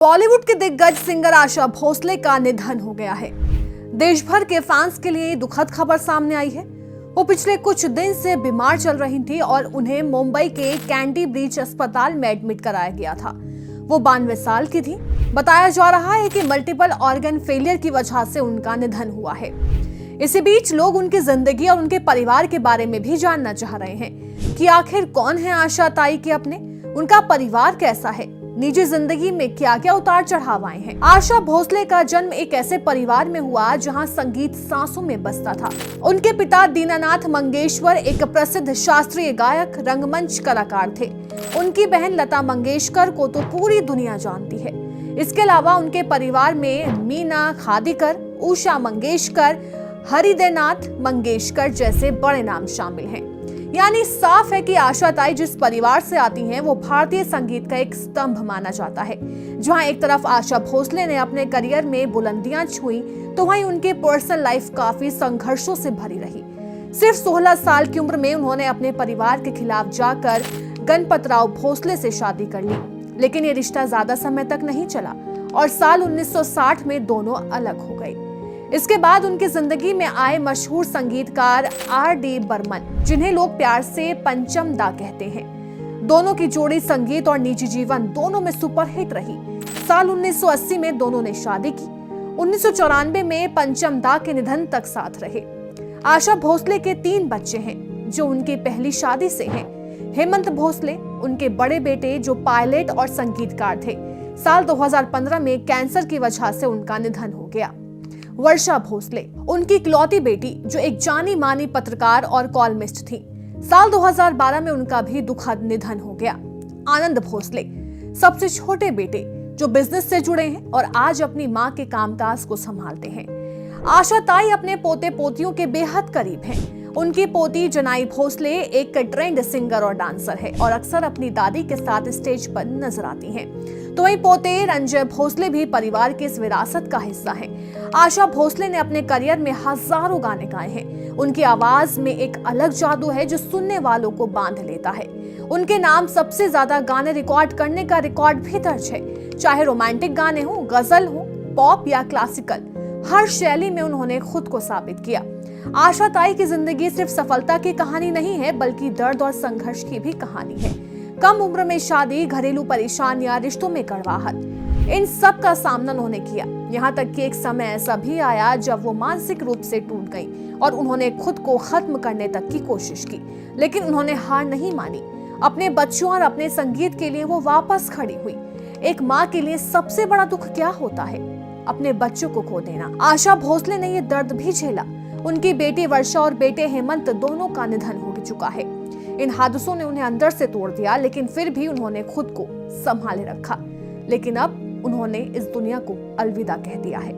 बॉलीवुड के दिग्गज सिंगर आशा भोसले का निधन हो गया है। देश भर के फैंस के लिए दुखद खबर सामने आई है। वो पिछले कुछ दिन से बीमार चल रही थी और उन्हें मुंबई के कैंडी ब्रिज अस्पताल में एडमिट कराया गया था। वो 92 साल की थी। बताया जा रहा है कि मल्टीपल ऑर्गन फेलियर की वजह से उनका निधन हुआ है। इसी बीच लोग उनकी जिंदगी और उनके परिवार के बारे में भी जानना चाह रहे हैं कि आखिर कौन है आशा ताई के अपने, उनका परिवार कैसा है, निजी जिंदगी में क्या क्या उतार चढ़ाव आए हैं। आशा भोसले का जन्म एक ऐसे परिवार में हुआ जहां संगीत सांसों में बसता था। उनके पिता दीनानाथ मंगेशकर एक प्रसिद्ध शास्त्रीय गायक, रंगमंच कलाकार थे। उनकी बहन लता मंगेशकर को तो पूरी दुनिया जानती है। इसके अलावा उनके परिवार में मीना खादिकर, उषा मंगेशकर, हरिदेनाथ मंगेशकर जैसे बड़े नाम शामिल हैं। यानी साफ है कि आशा ताई जिस परिवार से आती हैं वो भारतीय संगीत का एक स्तंभ माना जाता है। जहां एक तरफ आशा भोसले ने अपने करियर में बुलंदियां छुई, तो वहीं उनके पर्सनल लाइफ काफी संघर्षों से भरी रही। सिर्फ 16 साल की उम्र में उन्होंने अपने परिवार के खिलाफ जाकर गणपतराव भोसले से शादी कर ली, लेकिन ये रिश्ता ज्यादा समय तक नहीं चला और साल 1960 में दोनों अलग हो गए। इसके बाद उनकी जिंदगी में आए मशहूर संगीतकार R.D. बर्मन, जिन्हें लोग प्यार से पंचम दा कहते हैं। दोनों की जोड़ी संगीत और निजी जीवन दोनों में सुपरहिट रही। साल 1980 में दोनों ने शादी की। 1994 में पंचम दा के निधन तक साथ रहे। आशा भोसले के 3 बच्चे हैं जो उनकी पहली शादी से हैं। हेमंत भोसले उनके बड़े बेटे जो पायलट और संगीतकार थे। साल 2015 में कैंसर की वजह से उनका निधन हो गया। वर्षा भोसले उनकी इकलौती बेटी जो एक जानी मानी पत्रकार और कॉलमिस्ट थी। साल 2012 में उनका भी दुखद निधन हो गया। आनंद भोसले सबसे छोटे बेटे जो बिजनेस से जुड़े हैं और आज अपनी मां के कामकाज को संभालते हैं। आशा ताई अपने पोते पोतियों के बेहद करीब हैं। उनकी पोती जनाई भोसले एक ट्रेंड सिंगर और डांसर है और अक्सर अपनी दादी के साथ स्टेज पर नजर आती हैं। तो वहीं पोते रंजय भोसले भी परिवार की इस विरासत का हिस्सा हैं। आशा भोसले ने अपने करियर में हजारों गाने गाए हैं। उनकी आवाज में एक अलग जादू है जो सुनने वालों को बांध लेता है। उनके नाम सबसे ज्यादा गाने रिकॉर्ड करने का रिकॉर्ड भी दर्ज है। चाहे रोमांटिक गाने हो, गजल हो, पॉप या क्लासिकल, हर शैली में उन्होंने खुद को साबित किया। आशा ताई की जिंदगी सिर्फ सफलता की कहानी नहीं है, बल्कि दर्द और संघर्ष की भी कहानी है। कम उम्र में शादी, घरेलू परेशानियां, रिश्तों में कड़वाहट, इन सब का सामना उन्होंने किया। यहाँ तक कि एक समय ऐसा भी आया जब वो मानसिक रूप से टूट गई और उन्होंने खुद को खत्म करने तक की कोशिश की, लेकिन उन्होंने हार नहीं मानी। अपने बच्चों और अपने संगीत के लिए वो वापस खड़ी हुई। एक माँ के लिए सबसे बड़ा दुख क्या होता है? अपने बच्चों को खो देना। आशा भोसले ने ये दर्द भी झेला। उनकी बेटी वर्षा और बेटे हेमंत दोनों का निधन हो चुका है। इन हादसों ने उन्हें अंदर से तोड़ दिया, लेकिन फिर भी उन्होंने खुद को संभाले रखा। लेकिन अब उन्होंने इस दुनिया को अलविदा कह दिया है।